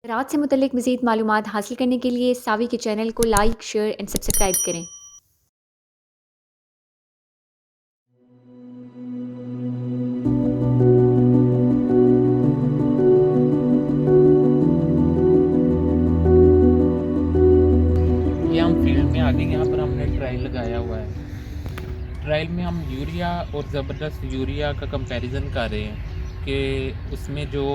ज़राअत से मुतल्लिक़ मज़ीद मालूमात हासिल करने के लिए सावी के चैनल को लाइक, शेयर एंड सब्सक्राइब करें। ये हम फील्ड में आगे यहाँ पर हमने ट्रायल लगाया हुआ है। ट्रायल में हम यूरिया और ज़बरदस्त यूरिया का कंपैरिज़न कर रहे हैं कि उसमें जो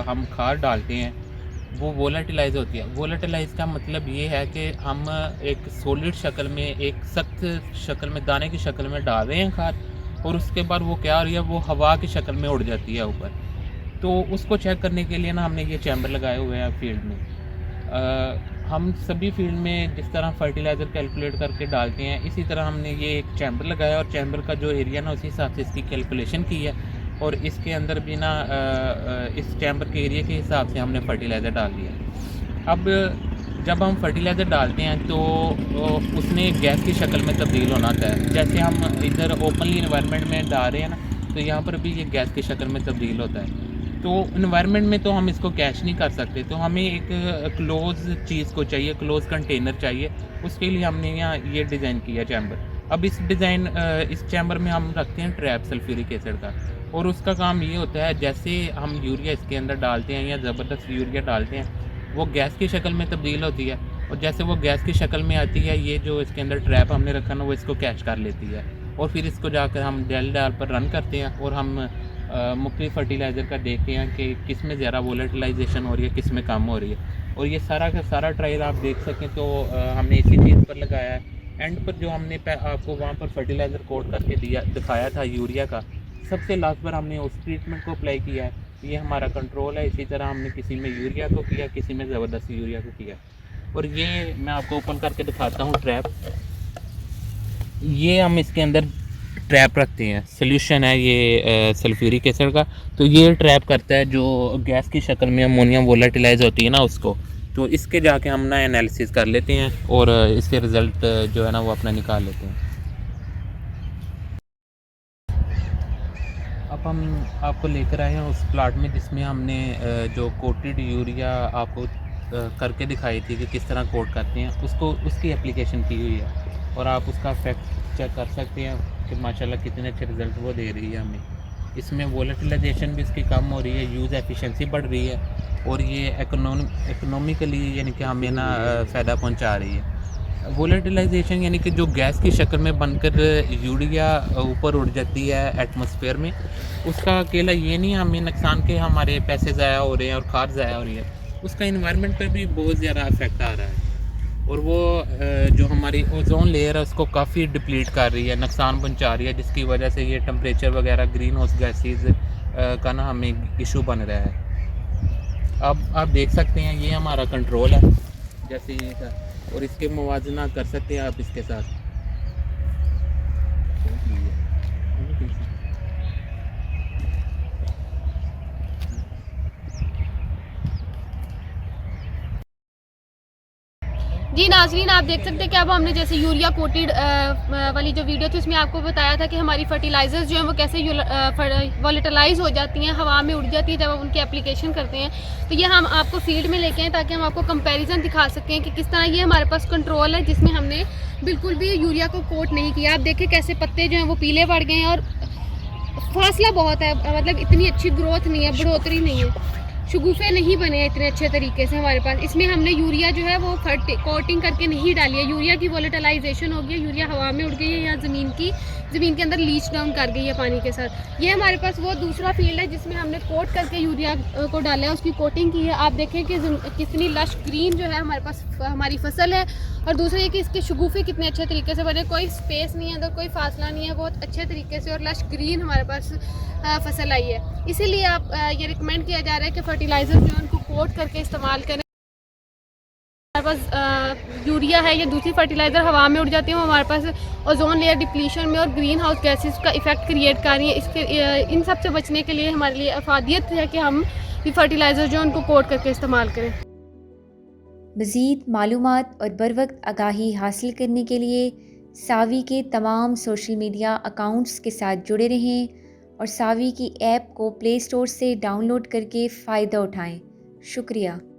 हम खाद डालते हैं वो वोलेटिलाइज़ होती है। वोलेटिलाइज़ का मतलब ये है कि हम एक सॉलिड शक्ल में, एक सख्त शक्ल में, दाने की शक्ल में डाल रहे हैं खाद, और उसके बाद वो क्या हो रही है, वो हवा की शक्ल में उड़ जाती है ऊपर। तो उसको चेक करने के लिए ना हमने ये चैम्बर लगाए हुए हैं फील्ड में। हम सभी फील्ड में जिस तरह फर्टिलाइज़र कैलकुलेट करके डालते हैं, इसी तरह हमने ये एक चैम्बर लगाया और चैम्बर का जो एरिया ना उसी हिसाब से इसकी कैलकुलेशन की है, और इसके अंदर भी ना इस चैम्बर के एरिया के हिसाब से हमने फर्टिलाइज़र डाल दिया। अब जब हम फर्टिलाइज़र डालते हैं तो उसने गैस की शक्ल में तब्दील होना होता है। जैसे हम इधर ओपनली इन्वायरमेंट में डाल रहे हैं ना, तो यहाँ पर भी ये गैस की शक्ल में तब्दील होता है। तो एनवायरनमेंट में तो हम इसको कैच नहीं कर सकते, तो हमें एक क्लोज़ चीज़ को चाहिए, क्लोज़ कंटेनर चाहिए। उसके लिए हमने यहाँ ये डिज़ाइन किया चैम्बर। अब इस चैम्बर में हम रखते हैं ट्रैप सल्फ्यूरिक एसिड का, और उसका काम ये होता है, जैसे हम यूरिया इसके अंदर डालते हैं या ज़बरदस्त यूरिया डालते हैं, वो गैस की शक्ल में तब्दील होती है, और जैसे वो गैस की शक्ल में आती है, ये जो इसके अंदर ट्रैप हमने रखा ना, वो इसको कैच कर लेती है, और फिर इसको जाकर हम डेल डाल पर रन करते हैं, और हम मुख्तलिफ़ फर्टिलाइज़र का देखते हैं कि किस में ज़्यादा वोलेटिलाइजेशन हो रही है, किस में कम हो रही है। और ये सारा का सारा ट्रायल आप देख सकें तो हमने इसी चीज़ पर लगाया है। एंड पर जो हमने आपको वहाँ पर फर्टिलाइज़र कोट करके दिखाया था यूरिया का, सबसे लास्ट पर हमने उस ट्रीटमेंट को अप्लाई किया है। ये हमारा कंट्रोल है। इसी तरह हमने किसी में यूरिया को किया, किसी में ज़बरदस्त यूरिया को किया। और ये मैं आपको ओपन करके दिखाता हूँ ट्रैप। ये हम इसके अंदर ट्रैप रखते हैं, सॉल्यूशन है ये सल्फ्यूरिक एसिड का। तो ये ट्रैप करता है जो गैस की शक्ल में अमोनियम वोलेटिलाइज होती है ना उसको। तो इसके जाके हम ना एनालिसिस कर लेते हैं, और इसके रिज़ल्ट जो है ना वो अपना निकाल लेते हैं। अब हम आपको लेकर आए हैं उस प्लाट में जिसमें हमने जो कोटेड यूरिया आपको करके दिखाई थी कि किस तरह कोट करते हैं, उसको उसकी एप्लीकेशन की हुई है, और आप उसका फैक्ट चेक कर सकते हैं कि माशाल्लाह कितने अच्छे रिज़ल्ट वो दे रही है हमें। इसमें वोलेटिलाइजेशन भी इसकी कम हो रही है, यूज़ एफिशिएंसी बढ़ रही है, और ये इकोनॉमिकली यानी कि हमें ना फ़ायदा पहुंचा रही है। वोलेटिलाइजेशन यानी कि जो गैस की शक्ल में बनकर यूरिया ऊपर उड़ जाती है एटमॉस्फेयर में, उसका अकेला ये नहीं हमें नुकसान के हमारे पैसे ज़ाया हो रहे हैं और खाद ज़ाया हो रही है, उसका इन्वायरमेंट पर भी बहुत ज़्यादा इफेक्ट आ रहा है। और वो जो हमारी ओजोन लेयर है उसको काफ़ी डिप्लीट कर रही है, नुकसान पहुंचा रही है, जिसकी वजह से ये टेम्परेचर वगैरह ग्रीन हाउस गैसेज का ना हमें इशू बन रहा है। अब आप देख सकते हैं ये हमारा कंट्रोल है, जैसे ये था, और इसके मुवाजना कर सकते हैं आप इसके साथ। जी नाज़रीन, आप देख सकते हैं कि अब हमने जैसे यूरिया कोटेड वाली जो वीडियो थी उसमें आपको बताया था कि हमारी फर्टिलाइज़र्स जो हैं वो कैसे वोलेटिलाइज हो जाती हैं, हवा में उड़ जाती है जब हम उनकी एप्लीकेशन करते हैं। तो ये हम आपको फील्ड में लेके आए ताकि हम आपको कंपैरिजन दिखा सकें कि किस तरह ये हमारे पास कंट्रोल है, जिसमें हमने बिल्कुल भी यूरिया को कोट नहीं किया। आप देखें कैसे पत्ते जो हैं वो पीले पड़ गए हैं, और फासला बहुत है, मतलब इतनी अच्छी ग्रोथ नहीं है, बढ़ोतरी नहीं है, शगुफे नहीं बने हैं इतने अच्छे तरीके से हमारे पास। इसमें हमने यूरिया जो है वो कोटिंग करके नहीं डाली है। यूरिया की वोलेटिलाइजेशन हो गई है, यूरिया हवा में उड़ गई है या ज़मीन के अंदर लीच डाउन कर गई है पानी के साथ। ये हमारे पास वो दूसरा फील्ड है जिसमें हमने कोट करके यूरिया को डाला है, उसकी कोटिंग की है। आप देखें कि कितनी लश ग्रीन जो है हमारे पास हमारी फसल है, और दूसरा ये कि इसके शगुफे कितने अच्छे तरीके से बने, कोई स्पेस नहीं है अंदर, कोई फासला नहीं है, बहुत अच्छे तरीके से और लश ग्रीन हमारे पास फसल आई है। इसीलिए आप ये रिकमेंड किया जा रहा है कि फर्टिलाइज़र जो है उनको कोट करके इस्तेमाल करें। हमारे पास यूरिया है या दूसरी फर्टिलाइज़र हवा में उड़ जाती है, वो हमारे पास ओजोन लेयर डिप्लीशन में और ग्रीन हाउस गैसेस का इफेक्ट क्रिएट कर रही है। इन सब से बचने के लिए हमारे लिए अफादियत है कि हम ये फर्टिलाइज़र जो है उनको कोट करके इस्तेमाल करें। मज़ीद मालूमात और बर वक्त आगाही हासिल करने के लिए सावी के तमाम सोशल मीडिया अकाउंट्स के साथ जुड़े रहें और सावी की ऐप को प्ले स्टोर से डाउनलोड करके फ़ायदा उठाएं। शुक्रिया।